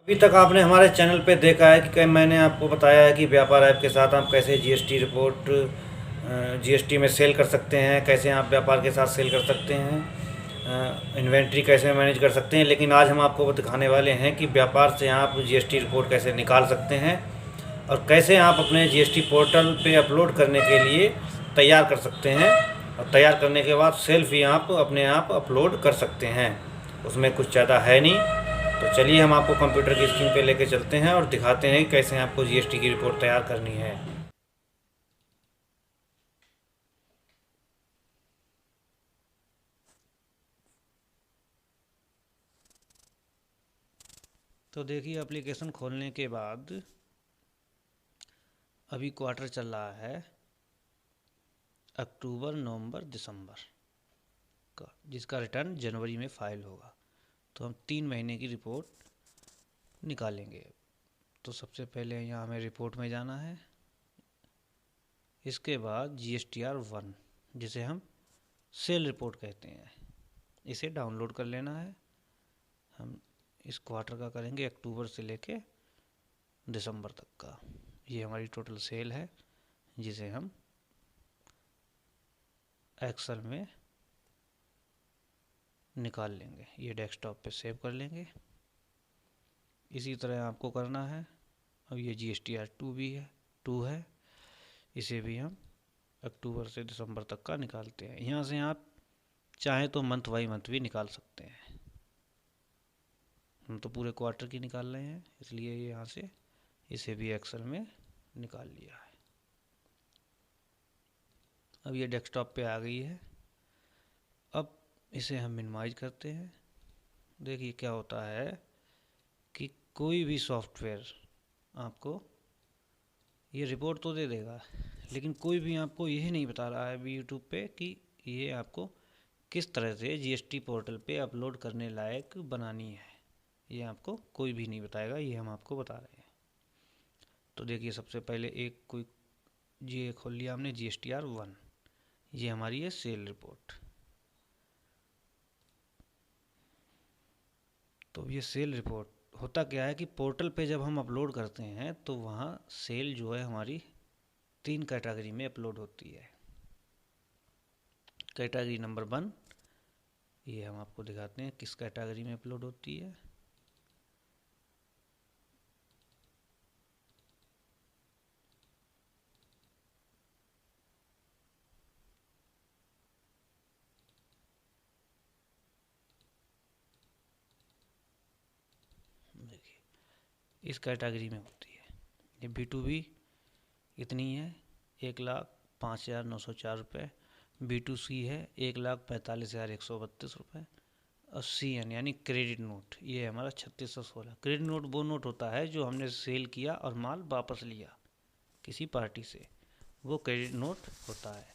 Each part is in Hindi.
अभी तक आपने हमारे चैनल पे देखा है कि मैंने आपको बताया है कि व्यापार ऐप के साथ आप कैसे जीएसटी रिपोर्ट जीएसटी में सेल कर सकते हैं, कैसे आप व्यापार के साथ सेल कर सकते हैं, इन्वेंट्री कैसे मैनेज कर सकते हैं। लेकिन आज हम आपको दिखाने वाले हैं कि व्यापार से आप जीएसटी रिपोर्ट कैसे निकाल सकते हैं और कैसे आप अपने जीएसटी पोर्टल पे अपलोड करने के लिए तैयार कर सकते हैं। और तैयार करने के बाद सेल्फ ही आप अपने आप अपलोड कर सकते हैं। उसमें कुछ ज़्यादा है नहीं। तो चलिए हम आपको कंप्यूटर की स्क्रीन पे लेके चलते हैं और दिखाते हैं कि कैसे आपको जीएसटी की रिपोर्ट तैयार करनी है। तो देखिए, एप्लीकेशन खोलने के बाद अभी क्वार्टर चल रहा है अक्टूबर, नवंबर, दिसंबर का, जिसका रिटर्न जनवरी में फाइल होगा। तो हम 3 महीने की रिपोर्ट निकालेंगे। तो सबसे पहले यहाँ हमें रिपोर्ट में जाना है। इसके बाद GSTR 1, जिसे हम सेल रिपोर्ट कहते हैं, इसे डाउनलोड कर लेना है। हम इस क्वार्टर का करेंगे, अक्टूबर से लेके दिसंबर तक का। ये हमारी टोटल सेल है, जिसे हम एक्सेल में निकाल लेंगे। ये डेस्कटॉप पे सेव कर लेंगे। इसी तरह आपको करना है। अब ये GSTR 2 भी है, 2 है, इसे भी हम अक्टूबर से दिसंबर तक का निकालते हैं। यहाँ से आप चाहें तो मंथ बाई मंथ भी निकाल सकते हैं। हम तो पूरे क्वार्टर की निकाल रहे हैं, इसलिए यहाँ से इसे भी एक्सेल में निकाल लिया है। अब ये डेस्कटॉप पे आ गई है। अब इसे हम मिनिमाइज करते हैं। देखिए क्या होता है कि कोई भी सॉफ्टवेयर आपको ये रिपोर्ट तो दे देगा, लेकिन कोई भी आपको यही नहीं बता रहा है अभी यूट्यूब पे कि ये आपको किस तरह से जीएसटी पोर्टल पे अपलोड करने लायक बनानी है। ये आपको कोई भी नहीं बताएगा, ये हम आपको बता रहे हैं। तो देखिए, सबसे पहले एक कोई ये खोल लिया हमने GSTR 1। ये हमारी है सेल रिपोर्ट। तो ये सेल रिपोर्ट होता क्या है कि पोर्टल पे जब हम अपलोड करते हैं तो वहाँ सेल जो है हमारी 3 कैटेगरी में अपलोड होती है। कैटेगरी नंबर 1, ये हम आपको दिखाते हैं किस कैटेगरी में अपलोड होती है। देखिए, इस कैटेगरी में होती है। ये B2B इतनी है, 1,05,904 रुपये। B2C है 1,45,132 रुपये। और CN यानी क्रेडिट नोट, ये हमारा 3616। क्रेडिट नोट वो नोट होता है जो हमने सेल किया और माल वापस लिया किसी पार्टी से, वो क्रेडिट नोट होता है।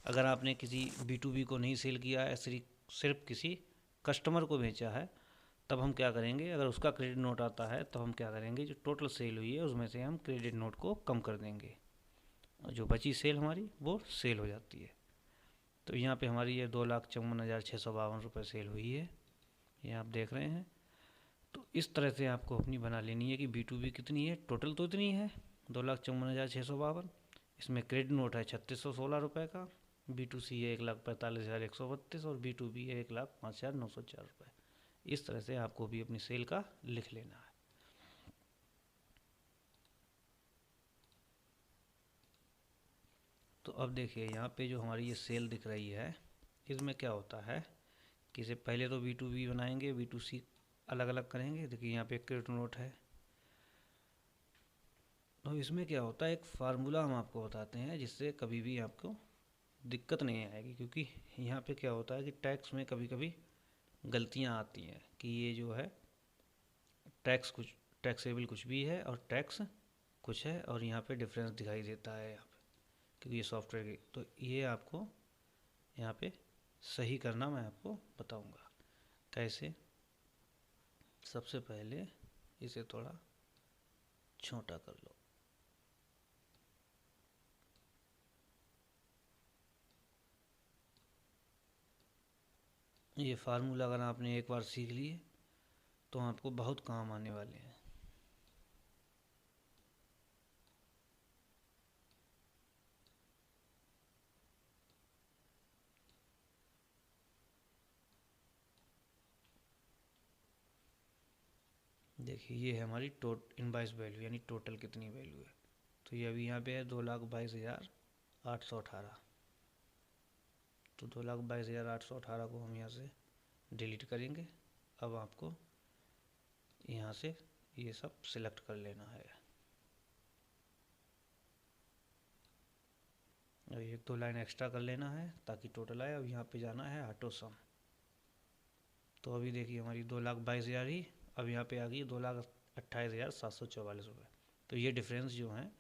अगर आपने किसी B2B को नहीं सेल किया है, सिर्फ किसी कस्टमर को बेचा है, तब हम क्या करेंगे, अगर उसका क्रेडिट नोट आता है तो हम क्या करेंगे, जो टोटल सेल हुई है उसमें से हम क्रेडिट नोट को कम कर देंगे और जो बची सेल हमारी वो सेल हो जाती है। तो यहाँ पे हमारी ये 2,54,652 रुपये सेल हुई है, ये आप देख रहे हैं। तो इस तरह से आपको अपनी बना लेनी है कि B2B कितनी है, टोटल तो इतनी है 2,54,652। इसमें क्रेडिट नोट है 3,616 रुपये का, B2C है 1,45,132 और B2B है 1,05,904 रुपये। इस तरह से आपको भी अपनी सेल का लिख लेना है। तो अब देखिए, यहाँ पे जो हमारी ये सेल दिख रही है, इसमें क्या होता है कि इसे पहले तो B2B बनाएंगे, B2C अलग अलग करेंगे। देखिए यहाँ पे क्रेडिट नोट है। तो इसमें क्या होता है, एक फार्मूला हम आपको बताते हैं जिससे कभी भी आपको दिक्कत नहीं आएगी। क्योंकि यहाँ पे क्या होता है कि टैक्स में कभी कभी गलतियाँ आती हैं कि ये जो है टैक्सेबल कुछ भी है और टैक्स कुछ है, और यहाँ पे डिफरेंस दिखाई देता है यहाँ पे, क्योंकि ये सॉफ्टवेयर की। तो ये आपको यहाँ पे सही करना मैं आपको बताऊंगा कैसे। सबसे पहले इसे थोड़ा छोटा कर लो। ये फार्मूला अगर आपने एक बार सीख लिए तो आपको बहुत काम आने वाले हैं। देखिए ये है हमारी इनवाइस वैल्यू, यानी टोटल कितनी वैल्यू है। तो ये अभी यहाँ पे है 2,22,818। तो 2,22,818 को हम यहाँ से डिलीट करेंगे। अब आपको यहाँ से ये सब सिलेक्ट कर लेना है। और एक दो लाइन एक्स्ट्रा कर लेना है ताकि टोटल आए। अब यहाँ पे जाना है ऑटो सम। तो अभी देखिए हमारी 2,22,000 ही अब यहाँ पे आ गई 2,28,744 रुपये। तो ये डिफरेंस जो है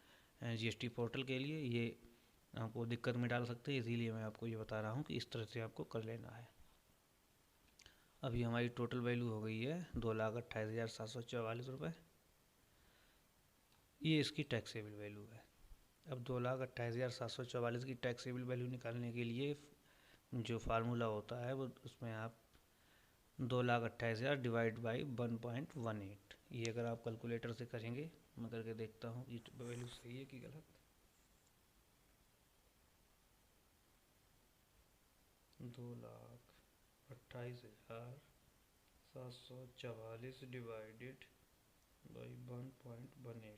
जीएसटी पोर्टल के लिए ये आपको दिक्कत में डाल सकते हैं, इसीलिए मैं आपको ये बता रहा हूँ कि इस तरह से आपको कर लेना है। अभी हमारी टोटल वैल्यू हो गई है 2,28,744 रुपये। ये इसकी टैक्सेबल वैल्यू है। अब 2,28,744 की टैक्सेबल वैल्यू निकालने के लिए जो फार्मूला होता है वो उसमें आप 2,28,000 डिवाइड बाई 1.18, ये अगर आप कैलकुलेटर से करेंगे, मैं करके देखता हूँ कि वैल्यू सही है कि गलत। 2,28,744 डिवाइडेड बाई 1.18,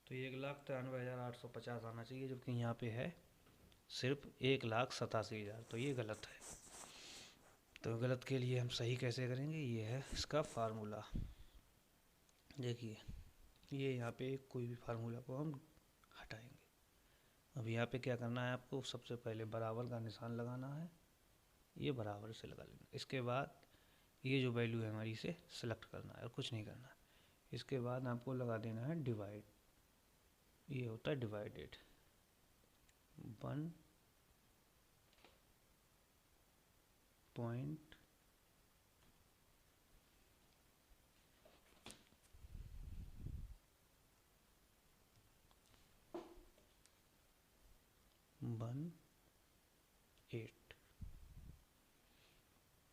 तो 1,93,850 आना चाहिए, जबकि यहाँ पे है सिर्फ 1,87,000। तो ये गलत है। तो गलत के लिए हम सही कैसे करेंगे, ये है इसका फार्मूला। देखिए ये यहाँ पे कोई भी फार्मूला को हम हटाएंगे। अब यहाँ पे क्या करना है आपको, सबसे पहले बराबर का निशान लगाना है, ये बराबर से लगा लेना। इसके बाद ये जो वैल्यू है हमारी इसे सेलेक्ट करना है और कुछ नहीं करना है। इसके बाद आपको लगा देना है डिवाइड, ये होता है डिवाइडेड 1.18,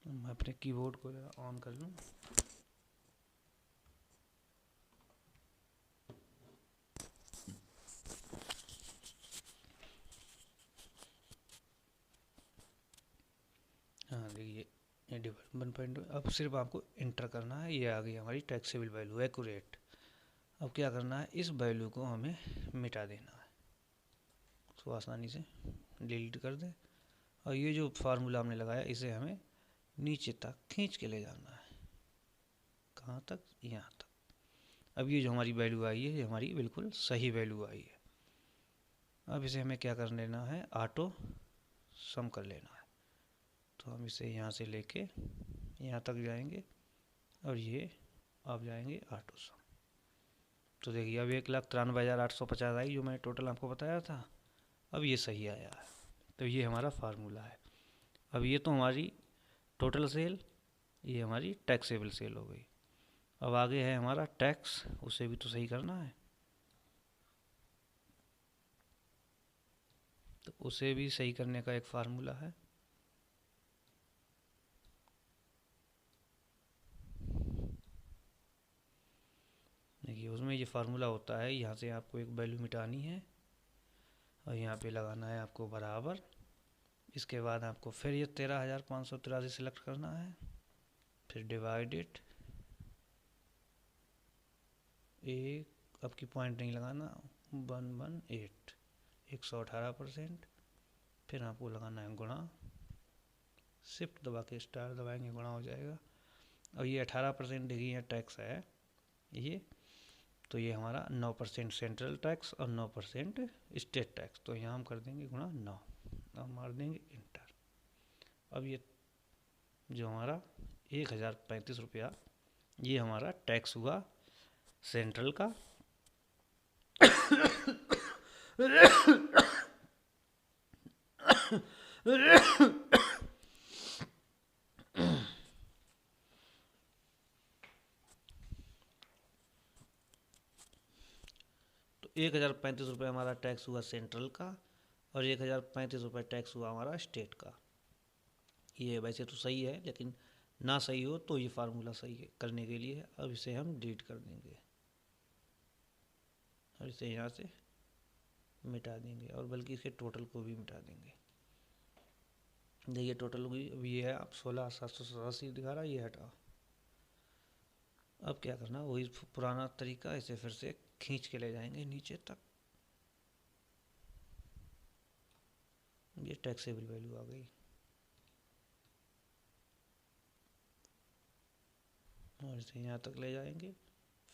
मैं अपने कीबोर्ड को ऑन कर लूँ। हाँ देखिए ये डिवाइड 1.2। अब सिर्फ आपको इंटर करना है, ये आ गई हमारी टैक्सेबल वैल्यू एक्यूरेट। अब क्या करना है, इस वैल्यू को हमें मिटा देना है। तो आसानी से डिलीट कर दें और ये जो फार्मूला हमने लगाया इसे हमें नीचे तक खींच के ले जाना है। कहाँ तक, यहाँ तक। अब ये जो हमारी वैल्यू आई है ये हमारी बिल्कुल सही वैल्यू आई है। अब इसे हमें क्या कर लेना है, ऑटो सम कर लेना है। तो हम इसे यहाँ से लेके यहाँ तक जाएंगे और ये अब जाएंगे ऑटो सम। तो देखिए अब 1,93,850 आई जो मैंने टोटल आपको बताया था, अब ये सही आया है। तो ये हमारा फार्मूला है। अब ये तो हमारी टोटल सेल, ये हमारी टैक्सेबल सेल हो गई। अब आगे है हमारा टैक्स, उसे भी तो सही करना है। तो उसे भी सही करने का एक फार्मूला है। देखिए उसमें ये फार्मूला होता है, यहाँ से आपको एक वैल्यू मिटानी है और यहाँ पे लगाना है आपको बराबर। इसके बाद आपको फिर ये 13,583 सेलेक्ट करना है, फिर डिवाइडेड एक, अब की पॉइंट नहीं लगाना, 118, 118%। फिर आपको लगाना है गुणा, शिफ्ट दबा के स्टार दबाएंगे गुणा हो जाएगा। और ये 18% देखिए यहाँ टैक्स है ये, तो ये हमारा 9% सेंट्रल टैक्स और 9% स्टेट टैक्स। तो यहाँ हम कर देंगे गुणा 9, अब मार देंगे इंटर। अब ये जो हमारा 1,035 रुपया ये हमारा टैक्स हुआ सेंट्रल का तो 1,035 रुपये हमारा टैक्स हुआ सेंट्रल का और 1,035 रुपये टैक्स हुआ हमारा स्टेट का। ये वैसे तो सही है, लेकिन ना सही हो तो ये फार्मूला सही है करने के लिए। अब इसे हम डिलीट कर देंगे और इसे यहाँ से मिटा देंगे और बल्कि इसके टोटल को भी मिटा देंगे। देखिए टोटल भी ये है, अब 16,787 दिखा रहा है, ये हटा। अब क्या करना, वही पुराना तरीका, इसे फिर से खींच के ले जाएंगे नीचे तक। ये टैक्सेबल वैल्यू आ गई, और इसे यहाँ तक ले जाएंगे,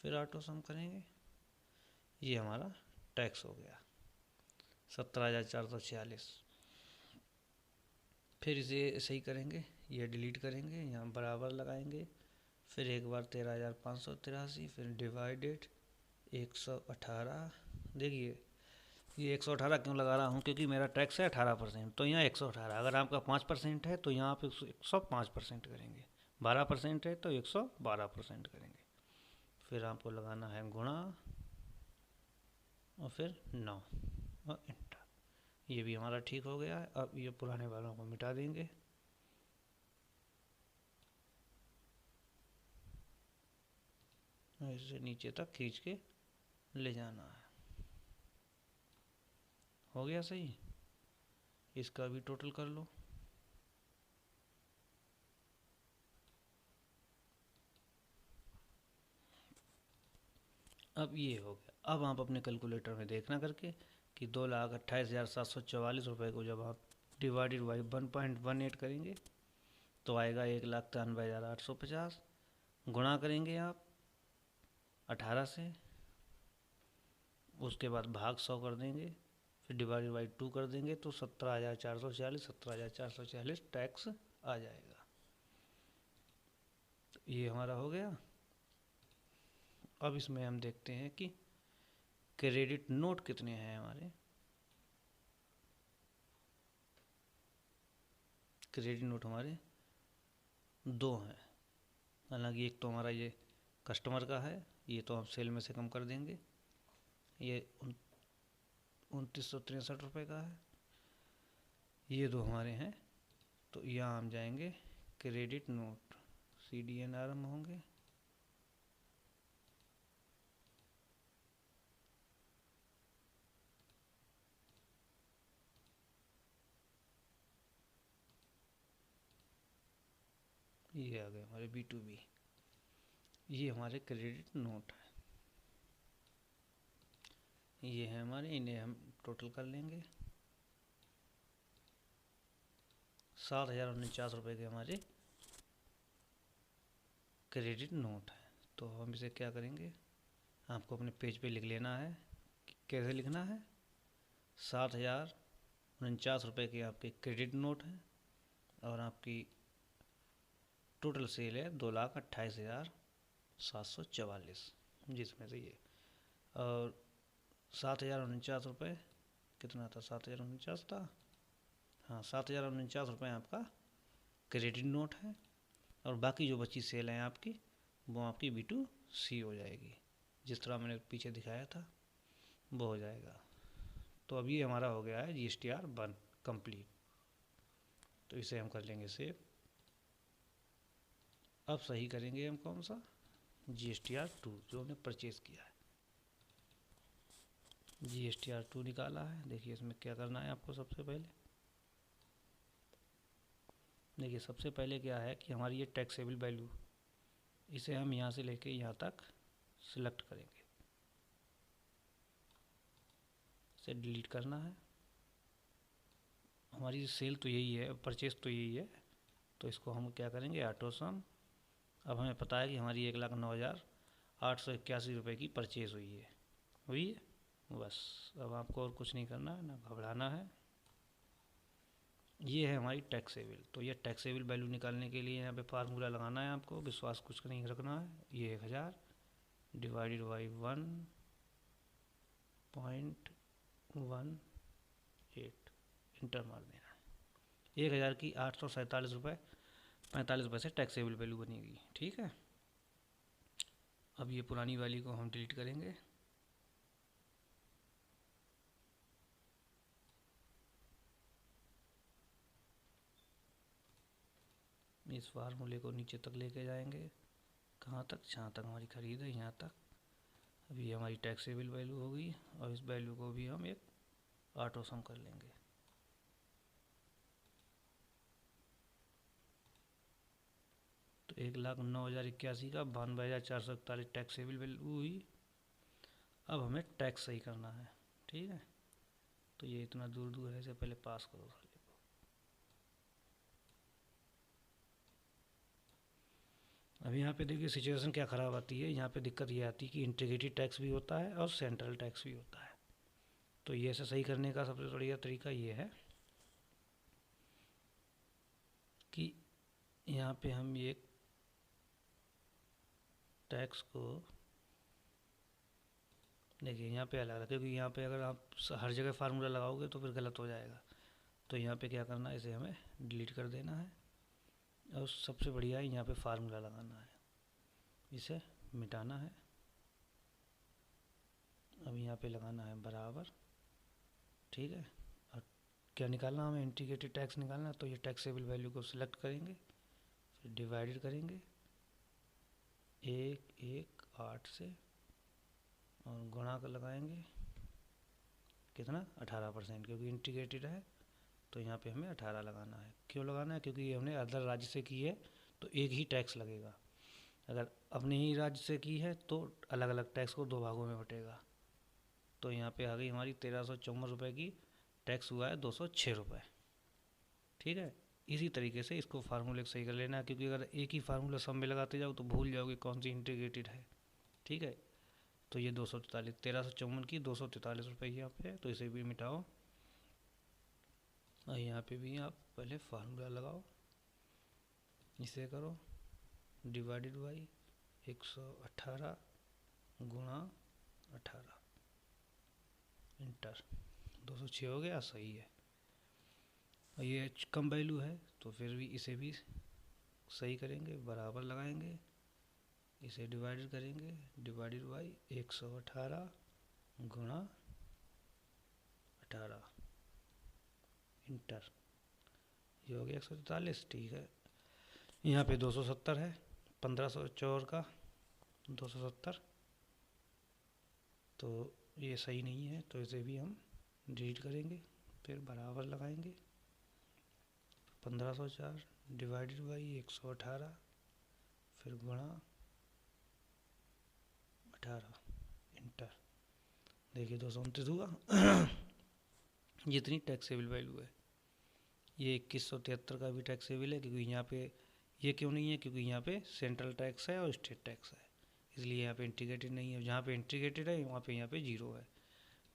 फिर ऑटो सम करेंगे। ये हमारा टैक्स हो गया 17,446। फिर इसे सही करेंगे, ये डिलीट करेंगे, यहाँ बराबर लगाएंगे, फिर एक बार 13,583, फिर डिवाइडेड 118। देखिए ये 118 क्यों लगा रहा हूँ, क्योंकि मेरा टैक्स है 18%, तो यहाँ 118। अगर आपका 5% है तो यहाँ आप 105% करेंगे, 12% है तो 112% करेंगे। फिर आपको लगाना है गुणा और फिर 9 और इंटर। ये भी हमारा ठीक हो गया है। अब ये पुराने वालों को मिटा देंगे। इसे नीचे तक खींच के ले जाना है। हो गया सही। इसका भी टोटल कर लो। अब ये हो गया। अब आप अपने कैलकुलेटर में देखना करके कि 2,28,744 रुपये को जब आप डिवाइडेड बाई 1.18 करेंगे तो आएगा 1,93,850। गुणा करेंगे आप 18 से, उसके बाद भाग 100 कर देंगे, फिर डिवाइडेड बाई 2 कर देंगे तो 17,440 टैक्स आ जाएगा। तो ये हमारा हो गया। अब इसमें हम देखते हैं कि क्रेडिट नोट कितने हैं हमारे। क्रेडिट नोट हमारे 2 हैं। हालांकि एक तो हमारा ये कस्टमर का है, ये तो हम सेल में से कम कर देंगे, ये 2,963 रुपये का है। ये 2 हमारे हैं, तो यहाँ हम जाएंगे क्रेडिट नोट, CDNR में होंगे। ये आ गए हमारे B2B। ये हमारे क्रेडिट नोट है, ये है हमारे, इन्हें हम टोटल कर लेंगे। 7,049 रुपये के हमारे क्रेडिट नोट है। तो हम इसे क्या करेंगे, आपको अपने पेज पे लिख लेना है कि कैसे लिखना है। 7,049 रुपये के आपके क्रेडिट नोट हैं और आपकी टोटल सेल है 2,28,744, जिसमें से ये और 7,049 रुपये कितना था, 7,049 था। हाँ, 7,049 रुपये आपका क्रेडिट नोट है, और बाकी जो बची सेल है आपकी, वो आपकी B2C हो जाएगी, जिस तरह मैंने पीछे दिखाया था वो हो जाएगा। तो अब ये हमारा हो गया है GSTR 1 कंप्लीट। तो इसे हम कर लेंगे सेव। अब सही करेंगे हम कौन सा, GSTR 2 जो हमने परचेज किया है। GSTR 2 निकाला है। देखिए इसमें क्या करना है आपको। सबसे पहले देखिए, सबसे पहले क्या है कि हमारी ये टैक्सेबल वैल्यू, इसे हम यहाँ से लेके यहाँ तक सिलेक्ट करेंगे, इसे डिलीट करना है। हमारी सेल तो यही है, परचेज तो यही है, तो इसको हम क्या करेंगे, ऑटो सम। अब हमें पता है कि हमारी 1,09,881 रुपये की परचेज हुई है बस। अब आपको और कुछ नहीं करना है, ना घबराना है। ये है हमारी टैक्सेबल। तो ये टैक्सेबल वैल्यू निकालने के लिए यहाँ पे फार्मूला लगाना है आपको, विश्वास कुछ नहीं रखना है। ये 1,000 डिवाइडेड बाई 1.18 इंटर मार देना है। 1,000 की 847 रुपये 45 पैसे टैक्सेबल वैल्यू बनेगी। ठीक है। अब ये पुरानी वाली को हम डिलीट करेंगे। इस फार्मूले को नीचे तक लेके जाएंगे, कहाँ तक, जहाँ तक हमारी खरीद है यहाँ तक। अभी हमारी टैक्सेबल वैल्यू होगी, और इस वैल्यू को भी हम एक ऑटो सम कर लेंगे। तो 1,09,081 का 92,441 टैक्सेबल वैल्यू हुई। अब हमें टैक्स सही करना है, ठीक है। तो ये इतना दूर दूर है, इसे पहले पास करो साले को। अब यहाँ पे देखिए सिचुएशन क्या ख़राब आती है। यहाँ पे दिक्कत ये आती है कि इंटीग्रेटेड टैक्स भी होता है और सेंट्रल टैक्स भी होता है। तो ये ऐसे सही करने का सबसे बढ़िया तरीका ये है कि यहाँ पे हम ये टैक्स को देखिए यहाँ पे अलग है, क्योंकि यहाँ पे अगर आप हर जगह फार्मूला लगाओगे तो फिर गलत हो जाएगा। तो यहाँ पे क्या करना है, इसे हमें डिलीट कर देना है और सबसे बढ़िया है यहाँ पे फार्मूला लगाना है, इसे मिटाना है। अब यहाँ पे लगाना है बराबर, ठीक है। और क्या निकालना हमें, इंटीग्रेटेड टैक्स निकालना। तो ये टैक्सेबल वैल्यू को सिलेक्ट करेंगे, फिर डिवाइडेड करेंगे 118 से और गुणा कर लगाएंगे कितना 18%, क्योंकि इंटीग्रेटेड है तो यहाँ पे हमें 18 लगाना है। क्यों लगाना है, क्योंकि ये हमने अदर राज्य से की है तो एक ही टैक्स लगेगा। अगर अपने ही राज्य से की है तो अलग अलग टैक्स को 2 भागों में बटेगा। तो यहाँ पे आ गई हमारी 1354 रुपये की टैक्स हुआ है 206 रुपये, ठीक है। इसी तरीके से इसको फार्मूले सही कर लेना है, क्योंकि अगर एक ही फार्मूला सब में लगाते जाओ तो भूल जाओगे कौन सी इंटीग्रेटेड है, ठीक है। तो ये 243 1354 की 243 रुपये यहाँ पे है, तो इसे भी मिटाओ और यहाँ पे भी आप पहले फार्मूला लगाओ, इसे करो डिवाइडेड बाई 118 गुणा 18 इंटर 206 हो गया, सही है। और ये कम वैल्यू है तो फिर भी इसे भी सही करेंगे, बराबर लगाएंगे, इसे डिवाइडेड करेंगे, डिवाइडेड बाई 118 गुणा 18 इंटर, ये हो गया 143, ठीक है। यहाँ पे 270 है, 1504 का 270, तो ये सही नहीं है, तो इसे भी हम डिलीट करेंगे, फिर बराबर लगाएंगे 1504 डिवाइडेड बाई 118 फिर गुणा 18 इंटर, देखिए 229 हुआ। ये इतनी टैक्सेबल वैल्यू है। ये 2173 का भी टैक्सेबल है, क्योंकि यहाँ पे ये क्यों नहीं है, क्योंकि यहाँ पे सेंट्रल टैक्स है और स्टेट टैक्स है, इसलिए यहाँ पे इंटीग्रेटेड नहीं है। जहाँ पे इंटीग्रेटेड है वहाँ पे यहाँ पे 0 है।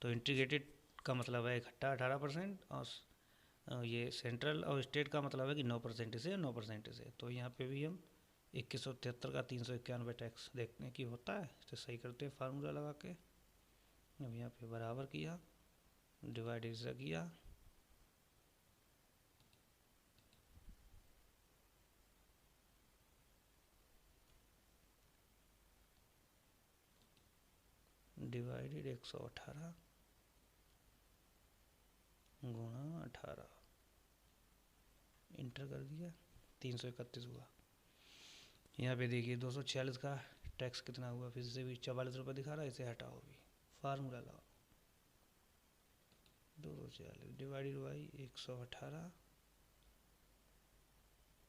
तो इंटीग्रेटेड का मतलब है इकट्ठा 18% और ये सेंट्रल और स्टेट का मतलब है कि 9% से 9% से। तो यहाँ पे भी हम 2173 का 391 टैक्स देखने की होता है, तो सही करते हैं फार्मूला लगा के। अब यहाँ पे बराबर किया, डिवाइड से किया, डिवाइडेड 118 गुणा 18 इंटर कर दिया, 331 हुआ। यहाँ पे देखिए 246 का टैक्स कितना हुआ, फिर से भी 44 रुपये दिखा रहा है, इसे हटाओ भी, फार्मूला लगाओ 246 डिवाइडेड बाई 118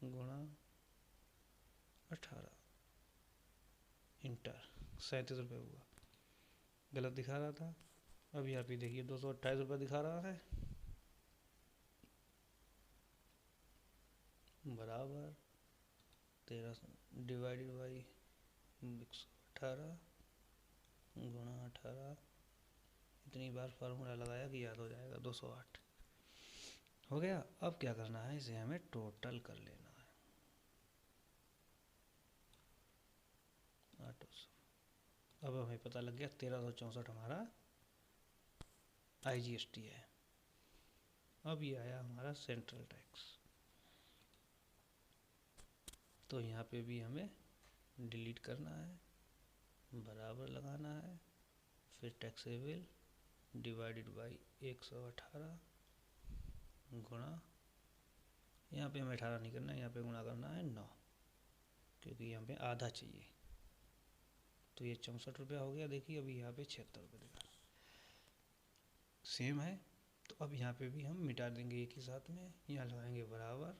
गुणा 18 इंटर, 37 रुपये हुआ, गलत दिखा रहा था। अब यहाँ पे देखिए 228 रुपये दिखा रहा है, बराबर 1300 डिवाइडेड बाई 118 गुणा 18, इतनी बार फार्मूला लगाया कि याद हो जाएगा, 208 हो गया। अब क्या करना है, इसे हमें टोटल कर लेना है, 800। अब हमें पता लग गया 1364 हमारा IGST है। अब ये आया हमारा सेंट्रल टैक्स, तो यहाँ पे भी हमें डिलीट करना है, बराबर लगाना है, फिर टैक्सेबल डिवाइडेड बाई 118 गुणा, यहाँ पे हमें 18 नहीं करना है, यहाँ पे गुणा करना है 9, क्योंकि यहाँ पे आधा चाहिए। तो ये 64 रुपया हो गया। देखिए अभी यहाँ पे 76 रुपये दिखा सेम है। तो अब यहाँ पे भी हम मिटा देंगे एक ही साथ में, यहाँ लगाएंगे बराबर,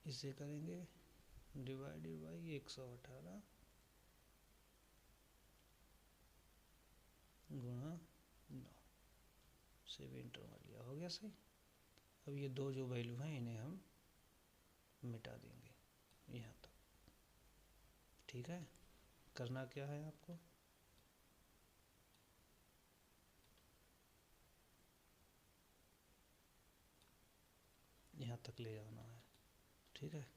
इसे करेंगे डिवाइडेड बाई 118 गुणा 9 से भी इंटरवल लिया, हो गया सही। अब ये दो जो वैल्यू हैं इन्हें हम मिटा देंगे यहाँ तक। ठीक है, करना क्या है आपको, यहाँ तक ले जाना है। ठीक है,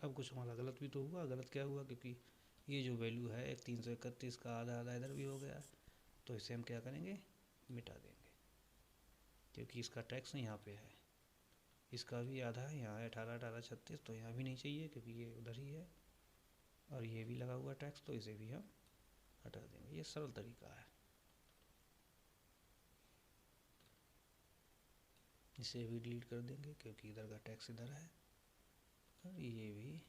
अब कुछ हमारा गलत भी तो हुआ। गलत क्या हुआ, क्योंकि ये जो वैल्यू है 331 का आधा आधा इधर भी हो गया, तो इसे हम क्या करेंगे, मिटा देंगे, क्योंकि इसका टैक्स यहाँ पे है, इसका भी आधा है, यहाँ है 18 18 36, तो यहाँ भी नहीं चाहिए क्योंकि ये उधर ही है, और ये भी लगा हुआ टैक्स, तो इसे भी हम हटा देंगे। ये सरल तरीका है, इसे भी डिलीट कर देंगे क्योंकि इधर का टैक्स इधर है, और ये भी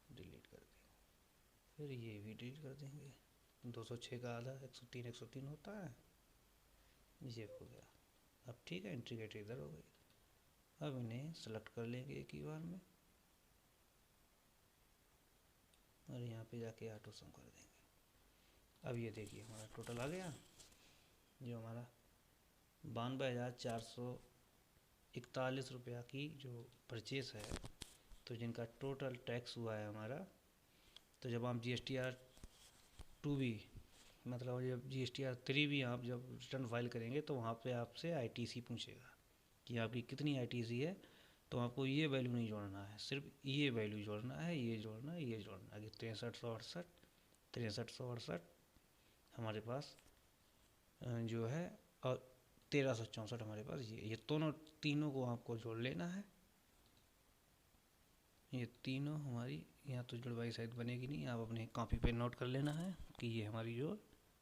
डिलीट कर देंगे, फिर ये भी डिलीट कर देंगे। 206 का आधा 103 103 होता है, ये हो गया। अब ठीक है, इंटीग्रेटेड इधर हो गई। अब इन्हें सेलेक्ट कर लेंगे एक ही बार में, और यहाँ पे जाके ऑटो सम कर देंगे। अब ये देखिए हमारा टोटल आ गया, जो हमारा 92,441 रुपया की जो परचेस है, तो जिनका टोटल टैक्स हुआ है हमारा, तो जब आप GSTR 2 भी, मतलब जब GSTR 3 भी आप जब रिटर्न फाइल करेंगे, तो वहाँ पे आपसे ITC पूछेगा कि आपकी कितनी ITC है, तो आपको ये वैल्यू नहीं जोड़ना है, सिर्फ ये वैल्यू जोड़ना है, ये जोड़ना है, ये जोड़ना है कि 6368 हमारे पास जो है, और 1364 हमारे पास ये दोनों तीनों को आपको जोड़ लेना है। ये तीनों हमारी यहाँ तो जुड़वाई शायद बनेगी नहीं, आप अपने कॉपी पे नोट कर लेना है कि ये हमारी जो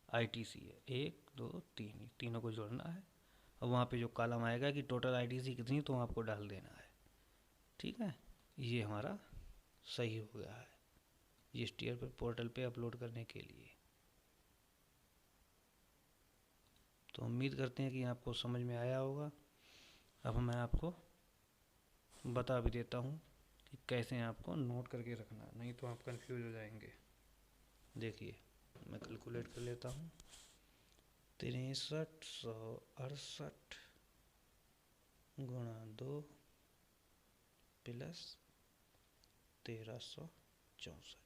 ITC है 1 2 3, तीनों को जोड़ना है, और वहाँ पे जो कॉलम आएगा कि टोटल ITC कितनी, तो आपको डाल देना है। ठीक है, ये हमारा सही हो गया है GSTR पर पोर्टल पे अपलोड करने के लिए। तो उम्मीद करते हैं कि आपको समझ में आया होगा। अब मैं आपको बता भी देता हूँ कि कैसे आपको नोट करके रखना है, नहीं तो आप कंफ्यूज हो जाएंगे। देखिए मैं कैलकुलेट कर लेता हूँ, 6368 गुणा 2 प्लस 1364,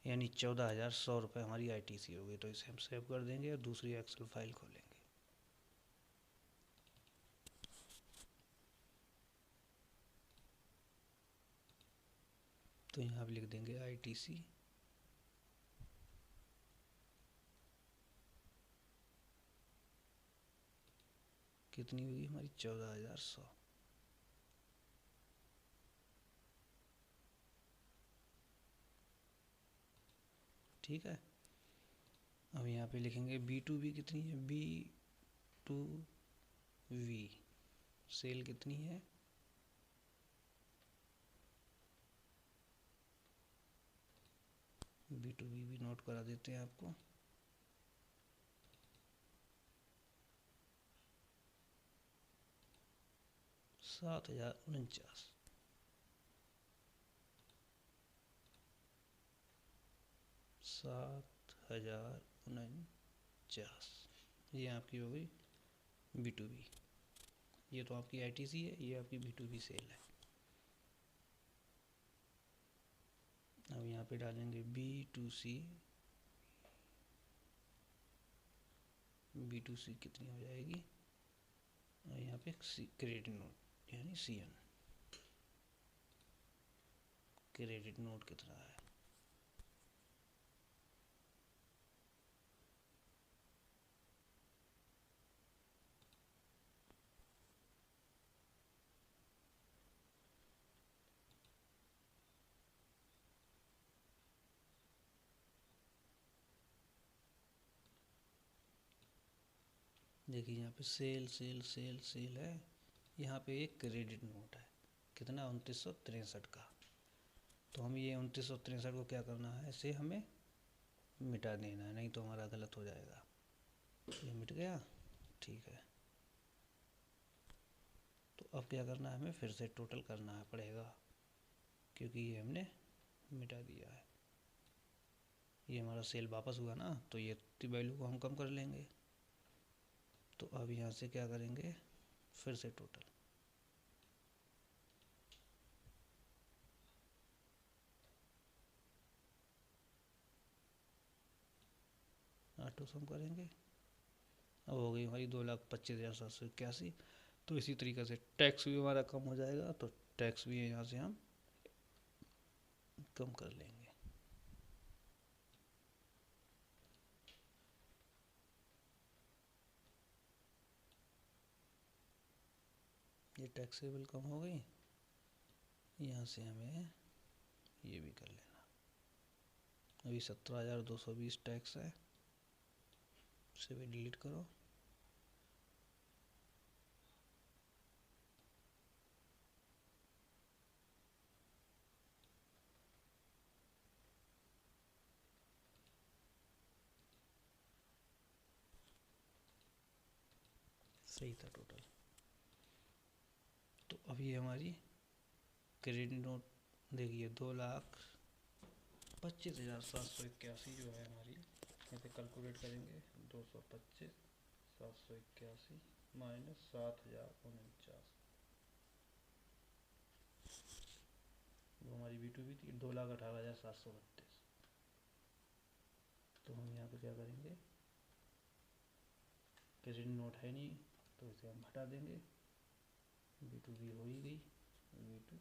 यानी 14,100 रुपये हमारी ITC हो गई। तो इसे हम सेव कर देंगे और दूसरी एक्सेल फाइल खोलेंगे। तो यहाँ पे लिख देंगे ITC कितनी हुई हमारी, 14,100। ठीक है, अब यहाँ पे लिखेंगे B2B कितनी है, B2V सेल कितनी है, B2B भी नोट करा देते हैं आपको, 7,049। 7,049 ये आपकी हो गई B2B। ये तो आपकी ITC है, ये आपकी B2B सेल है। अब यहाँ पे डालेंगे B2C। B2C कितनी हो जाएगी, और यहाँ पे क्रेडिट नोट यानी CN, क्रेडिट नोट कितना है, देखिए यहाँ पे सेल सेल सेल सेल है, यहाँ पे एक क्रेडिट नोट है कितना, 2963 का। तो हम ये 2963 को क्या करना है, इसे हमें मिटा देना है, नहीं तो हमारा गलत हो जाएगा। ये मिट गया, ठीक है। तो अब क्या करना है, हमें फिर से टोटल करना है पड़ेगा, क्योंकि ये हमने मिटा दिया है। ये हमारा सेल वापस हुआ ना, तो ये वैल्यू को हम कम कर लेंगे। तो अब यहाँ से क्या करेंगे, फिर से टोटल ऑटो सम करेंगे। अब हो गई हमारी 2,25,781। तो इसी तरीके से टैक्स भी हमारा कम हो जाएगा, तो टैक्स भी यहाँ से हम कम कर लेंगे। ये टैक्सेबल कम हो गई, यहाँ से हमें ये भी कर लेना। अभी 17,220 टैक्स है, इसे भी डिलीट करो। सही था टोटल। तो अभी हमारी क्रेडिट नोट देखिए 2,25,781 जो है हमारी, इसे कैलकुलेट करेंगे। 225,781 माइनस 7,049, वो हमारी B2B थी 2,18,732। तो हम यहाँ पे क्या करेंगे, क्रेडिट नोट है नहीं तो इसे हम हटा देंगे। B2B हो ही गई, B2C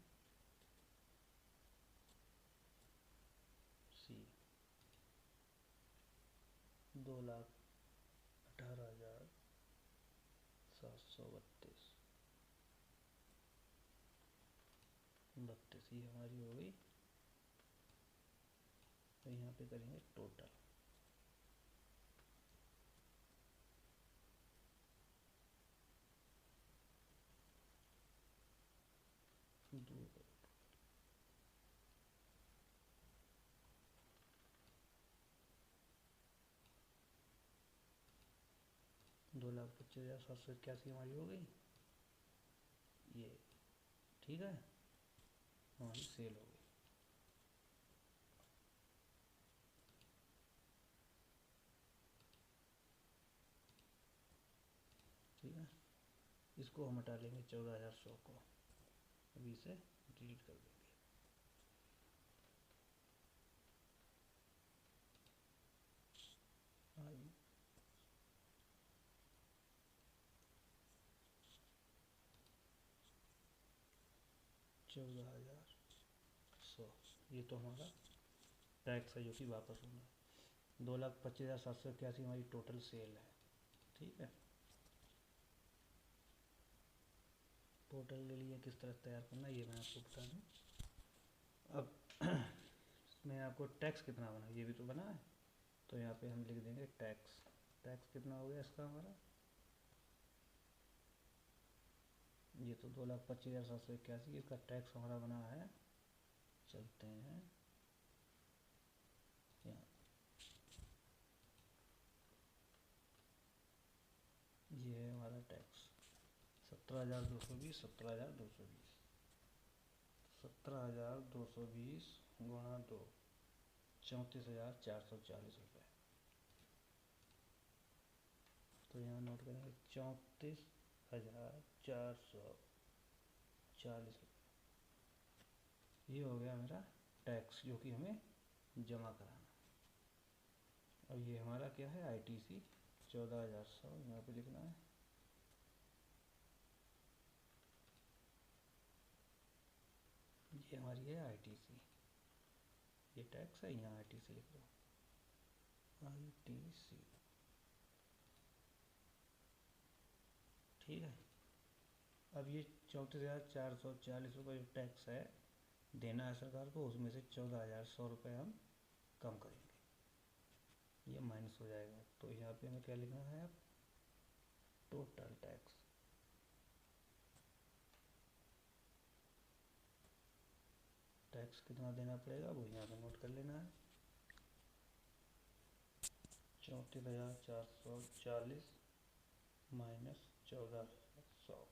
2,18,732 ये हमारी हो गई। तो यहाँ पे करेंगे टोटल, दो 2,25,781 हमारी हो गई। ये ठीक है, हमारी सेल हो गई। ठीक है, इसको हम हटा लेंगे 14,100 को, अभी इसे डिलीट कर देंगे। आई 14,100, ये तो हमारा टैक्स है जो कि वापस होना है। 2,25,781 हमारी टोटल सेल है। ठीक है, पोर्टल के लिए किस तरह तैयार करना है ये मैं आपको बता दूँ। अब मैं आपको टैक्स कितना बना ये भी तो बना है, तो यहाँ पे हम लिख देंगे टैक्स। टैक्स कितना हो गया इसका हमारा, ये तो 2,25,781, इसका टैक्स हमारा बना है। चलते हैं यहाँ, ये है हमारा टैक्स 17,220, 17,220, 17,220 गुणा 2, 34,440 रुपये। तो यहाँ नोट करेंगे 34,440 रुपये। ये हो गया मेरा टैक्स जो कि हमें जमा कराना। अब ये हमारा क्या है, ITC 14,100 यहाँ पे लिखना है। ये हमारी है ITC, ये टैक्स है, यहाँ ITC लिख दो, ITC। ठीक है, अब ये 34,440 रुपये जो टैक्स है देना है सरकार को, उसमें से 14,100 रुपये हम कम करेंगे, ये माइनस हो जाएगा। तो यहाँ पे हमें क्या लिखना है, अब टोटल टैक्स। टैक्स कितना देना पड़ेगा वो यहाँ पे नोट कर लेना है, 34,440 माइनस 14,100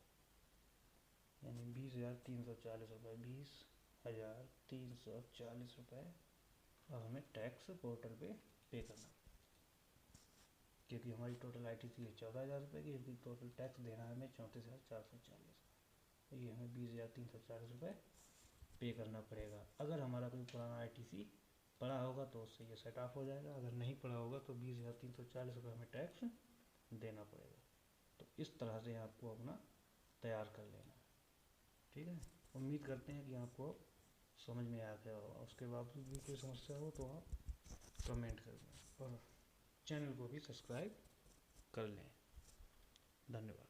यानी 20,340 रुपये। 20 1340 रुपये अब हमें टैक्स पोर्टल पे पे करना, क्योंकि हमारी टोटल ITC है 14,000 रुपये की, यदि टोटल टैक्स देना है हमें 34,440, तो ये हमें 20,340 रुपये पे करना पड़ेगा। अगर हमारा कोई पुराना ITC पड़ा होगा तो उससे ये सेट ऑफ हो जाएगा, अगर नहीं पड़ा होगा तो 20,340 रुपये हमें टैक्स देना पड़ेगा। तो इस तरह से आपको अपना तैयार कर लेना है, ठीक है। उम्मीद करते हैं कि आपको समझ में आ गया होगा। उसके बावजूद भी कोई समस्या हो तो आप कमेंट कर दें और चैनल को भी सब्सक्राइब कर लें। धन्यवाद।